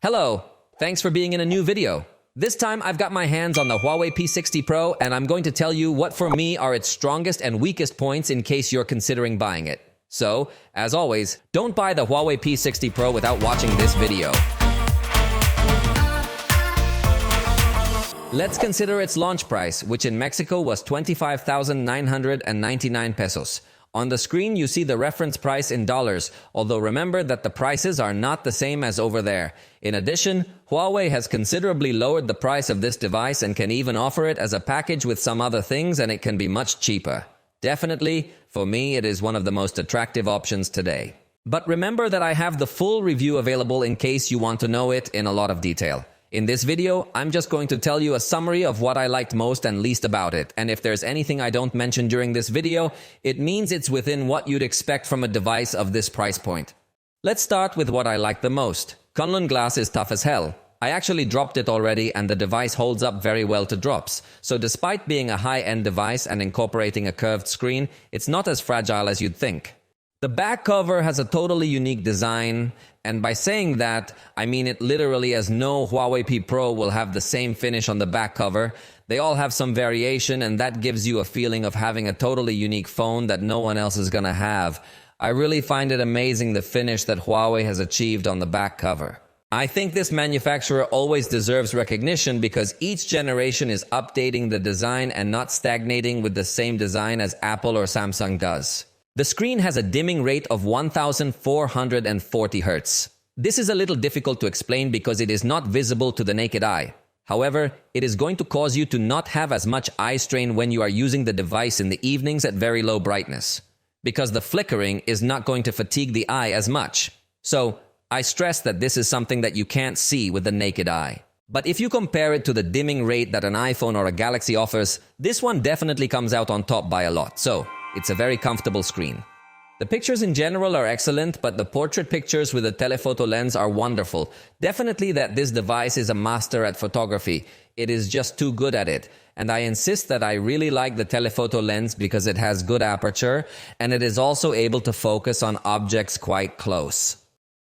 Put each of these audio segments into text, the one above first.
Hello, thanks for being in a new video. This time I've got my hands on the Huawei P60 Pro and I'm going to tell you what for me are its strongest and weakest points in case you're considering buying it. So, as always, don't buy the Huawei P60 Pro without watching this video. Let's consider its launch price, which in Mexico was 25,999 pesos. On the screen, you see the reference price in dollars, although remember that the prices are not the same as over there. In addition, Huawei has considerably lowered the price of this device and can even offer it as a package with some other things, and it can be much cheaper. Definitely, for me, it is one of the most attractive options today. But remember that I have the full review available in case you want to know it in a lot of detail. In this video, I'm just going to tell you a summary of what I liked most and least about it, and if there's anything I don't mention during this video, it means it's within what you'd expect from a device of this price point. Let's start with what I like the most. Kunlun glass is tough as hell. I actually dropped it already and the device holds up very well to drops, so despite being a high-end device and incorporating a curved screen, it's not as fragile as you'd think. The back cover has a totally unique design, and by saying that, I mean it literally, as no Huawei P Pro will have the same finish on the back cover. They all have some variation, and that gives you a feeling of having a totally unique phone that no one else is gonna have. I really find it amazing the finish that Huawei has achieved on the back cover. I think this manufacturer always deserves recognition because each generation is updating the design and not stagnating with the same design as Apple or Samsung does. The screen has a dimming rate of 1440 Hz. This is a little difficult to explain because it is not visible to the naked eye. However, it is going to cause you to not have as much eye strain when you are using the device in the evenings at very low brightness, because the flickering is not going to fatigue the eye as much. So, I stress that this is something that you can't see with the naked eye. But if you compare it to the dimming rate that an iPhone or a Galaxy offers, this one definitely comes out on top by a lot. So, it's a very comfortable screen. The pictures in general are excellent, but the portrait pictures with a telephoto lens are wonderful. Definitely that this device is a master at photography. It is just too good at it. And I insist that I really like the telephoto lens because it has good aperture, and it is also able to focus on objects quite close.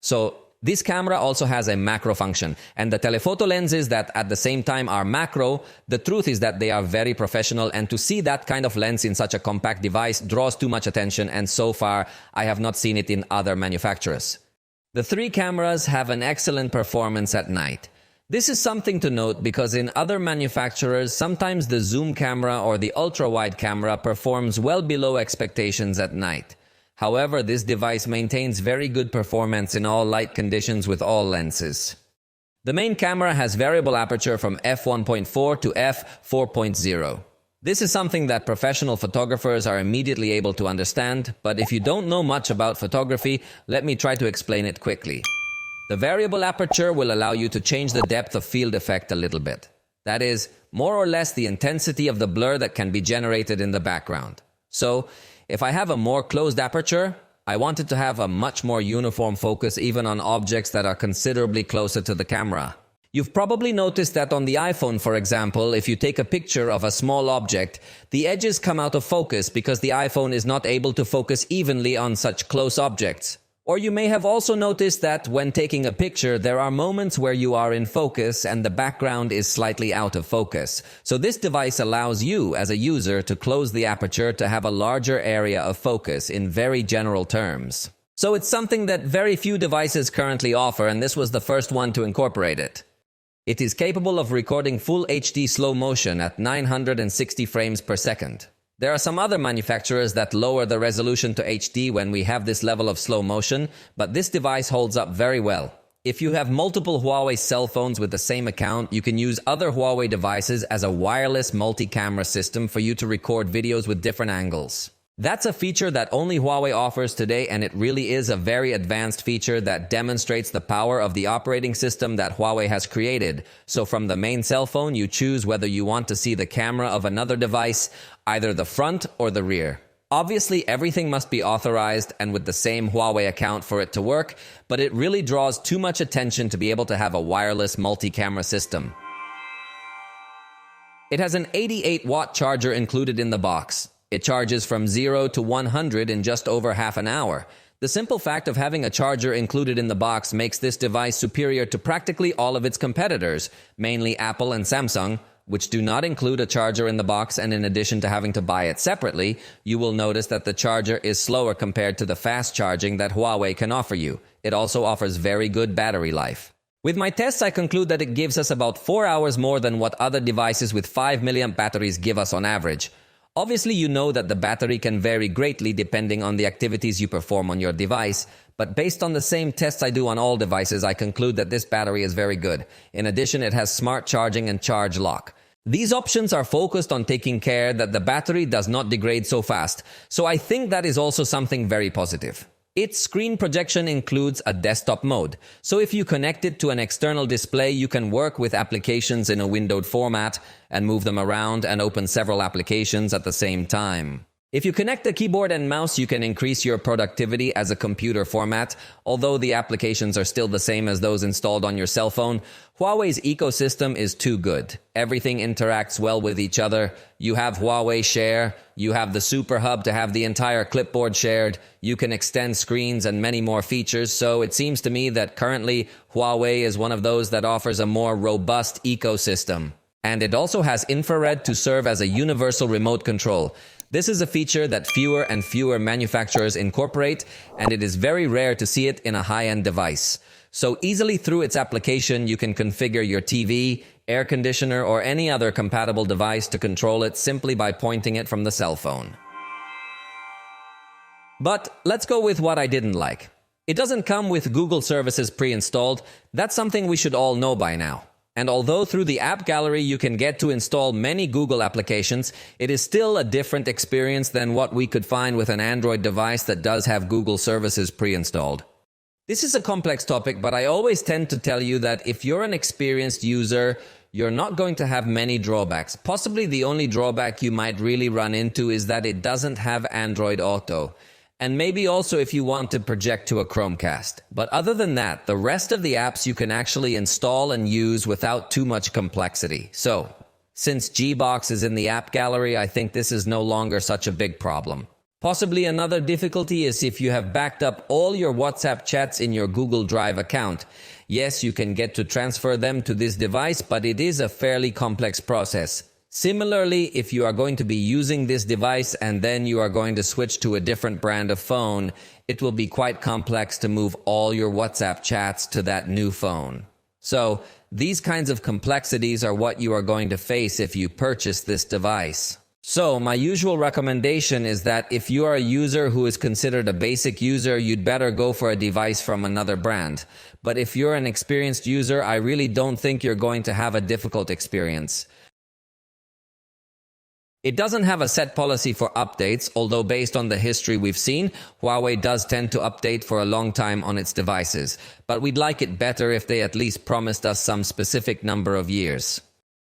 So, this camera also has a macro function, and the telephoto lenses that at the same time are macro, the truth is that they are very professional, and to see that kind of lens in such a compact device draws too much attention, and so far I have not seen it in other manufacturers. The three cameras have an excellent performance at night. This is something to note because in other manufacturers, sometimes the zoom camera or the ultra-wide camera performs well below expectations at night. However, this device maintains very good performance in all light conditions with all lenses. The main camera has variable aperture from f1.4 to f4.0. This is something that professional photographers are immediately able to understand, but if you don't know much about photography, let me try to explain it quickly. The variable aperture will allow you to change the depth of field effect a little bit. That is, more or less the intensity of the blur that can be generated in the background. So, if I have a more closed aperture, I want it to have a much more uniform focus even on objects that are considerably closer to the camera. You've probably noticed that on the iPhone, for example, if you take a picture of a small object, the edges come out of focus because the iPhone is not able to focus evenly on such close objects. Or you may have also noticed that when taking a picture, there are moments where you are in focus and the background is slightly out of focus. So this device allows you, as a user, to close the aperture to have a larger area of focus in very general terms. So it's something that very few devices currently offer, and this was the first one to incorporate it. It is capable of recording full HD slow motion at 960 frames per second. There are some other manufacturers that lower the resolution to HD when we have this level of slow motion, but this device holds up very well. If you have multiple Huawei cell phones with the same account, you can use other Huawei devices as a wireless multi-camera system for you to record videos with different angles. That's a feature that only Huawei offers today, and it really is a very advanced feature that demonstrates the power of the operating system that Huawei has created. So from the main cell phone, you choose whether you want to see the camera of another device, either the front or the rear. Obviously, everything must be authorized and with the same Huawei account for it to work, but it really draws too much attention to be able to have a wireless multi-camera system. It has an 88-watt charger included in the box. It charges from 0 to 100 in just over half an hour. The simple fact of having a charger included in the box makes this device superior to practically all of its competitors, mainly Apple and Samsung, which do not include a charger in the box, and in addition to having to buy it separately, you will notice that the charger is slower compared to the fast charging that Huawei can offer you. It also offers very good battery life. With my tests, I conclude that it gives us about 4 hours more than what other devices with 5 mAh batteries give us on average. Obviously, you know that the battery can vary greatly depending on the activities you perform on your device, but based on the same tests I do on all devices, I conclude that this battery is very good. In addition, it has smart charging and charge lock. These options are focused on taking care that the battery does not degrade so fast, so I think that is also something very positive. Its screen projection includes a desktop mode, so if you connect it to an external display, you can work with applications in a windowed format and move them around and open several applications at the same time. If you connect the keyboard and mouse, you can increase your productivity as a computer format. Although the applications are still the same as those installed on your cell phone, Huawei's ecosystem is too good. Everything interacts well with each other. You have Huawei Share, you have the Super Hub to have the entire clipboard shared, you can extend screens and many more features, so it seems to me that currently Huawei is one of those that offers a more robust ecosystem. And it also has infrared to serve as a universal remote control. This is a feature that fewer and fewer manufacturers incorporate, and it is very rare to see it in a high-end device. So easily through its application, you can configure your TV, air conditioner, or any other compatible device to control it simply by pointing it from the cell phone. But let's go with what I didn't like. It doesn't come with Google services pre-installed. That's something we should all know by now. And although through the app gallery you can get to install many Google applications, it is still a different experience than what we could find with an Android device that does have Google services pre-installed. This is a complex topic, but I always tend to tell you that if you're an experienced user, you're not going to have many drawbacks. Possibly the only drawback you might really run into is that it doesn't have Android Auto. And maybe also if you want to project to a Chromecast. But other than that, the rest of the apps you can actually install and use without too much complexity. So, since Gbox is in the app gallery, I think this is no longer such a big problem. Possibly another difficulty is if you have backed up all your WhatsApp chats in your Google Drive account. Yes, you can get to transfer them to this device, but it is a fairly complex process. Similarly, if you are going to be using this device and then you are going to switch to a different brand of phone, it will be quite complex to move all your WhatsApp chats to that new phone. So, these kinds of complexities are what you are going to face if you purchase this device. So, my usual recommendation is that if you are a user who is considered a basic user, you'd better go for a device from another brand. But if you're an experienced user, I really don't think you're going to have a difficult experience. It doesn't have a set policy for updates, although based on the history we've seen, Huawei does tend to update for a long time on its devices. But we'd like it better if they at least promised us some specific number of years.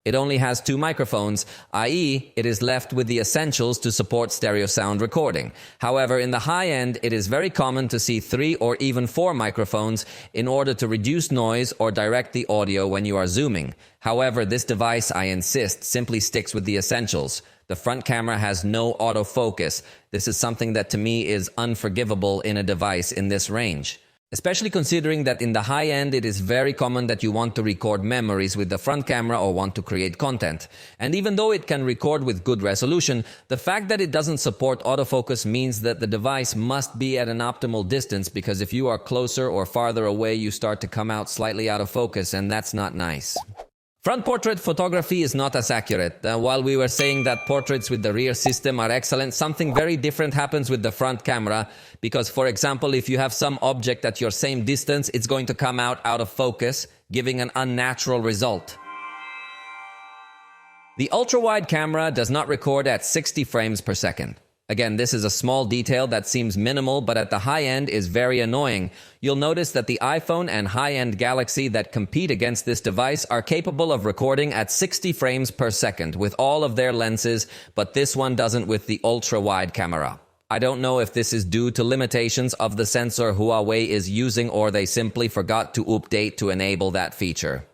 It only has 2 microphones, i.e., it is left with the essentials to support stereo sound recording. However, in the high end, it is very common to see 3 or even 4 microphones in order to reduce noise or direct the audio when you are zooming. However, this device, I insist, simply sticks with the essentials. The front camera has no autofocus. This is something that to me is unforgivable in a device in this range. Especially considering that in the high end, it is very common that you want to record memories with the front camera or want to create content. And even though it can record with good resolution, the fact that it doesn't support autofocus means that the device must be at an optimal distance, because if you are closer or farther away, you start to come out slightly out of focus, and that's not nice. Front portrait photography is not as accurate. While we were saying that portraits with the rear system are excellent, something very different happens with the front camera, because, for example, if you have some object at your same distance, it's going to come out of focus, giving an unnatural result. The ultra-wide camera does not record at 60 frames per second. Again, this is a small detail that seems minimal, but at the high end is very annoying. You'll notice that the iPhone and high-end Galaxy that compete against this device are capable of recording at 60 frames per second with all of their lenses, but this one doesn't with the ultra-wide camera. I don't know if this is due to limitations of the sensor Huawei is using, or they simply forgot to update to enable that feature.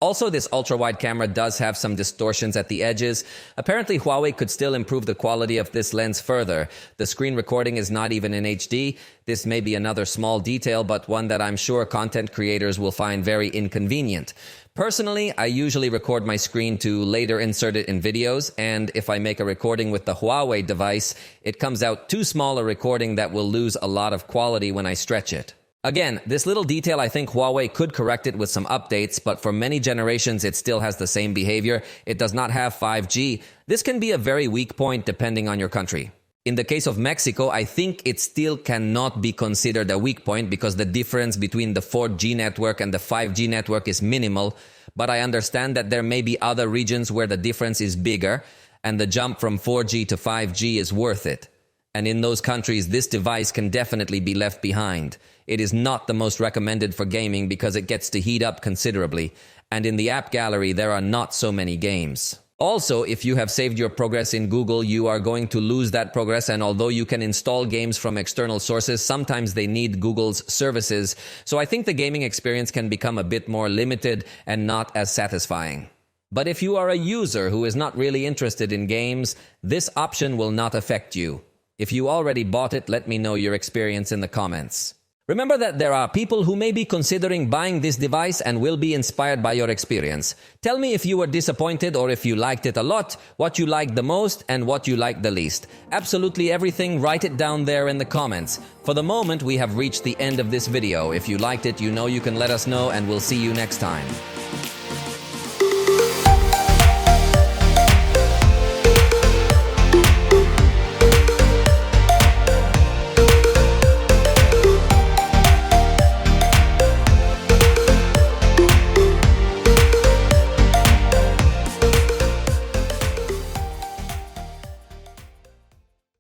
Also, this ultra-wide camera does have some distortions at the edges. Apparently, Huawei could still improve the quality of this lens further. The screen recording is not even in HD. This may be another small detail, but one that I'm sure content creators will find very inconvenient. Personally, I usually record my screen to later insert it in videos, and if I make a recording with the Huawei device, it comes out too small a recording that will lose a lot of quality when I stretch it. Again, this little detail, I think Huawei could correct it with some updates, but for many generations it still has the same behavior. It does not have 5G. This can be a very weak point depending on your country. In the case of Mexico, I think it still cannot be considered a weak point because the difference between the 4G network and the 5G network is minimal, but I understand that there may be other regions where the difference is bigger and the jump from 4G to 5G is worth it. And in those countries, this device can definitely be left behind. It is not the most recommended for gaming because it gets to heat up considerably, and in the app gallery there are not so many games. Also, if you have saved your progress in Google, you are going to lose that progress, and although you can install games from external sources, sometimes they need Google's services, so I think the gaming experience can become a bit more limited and not as satisfying. But if you are a user who is not really interested in games, this option will not affect you. If you already bought it, let me know your experience in the comments. Remember that there are people who may be considering buying this device and will be inspired by your experience. Tell me if you were disappointed or if you liked it a lot, what you liked the most and what you liked the least. Absolutely everything, write it down there in the comments. For the moment, we have reached the end of this video. If you liked it, you know you can let us know, and we'll see you next time.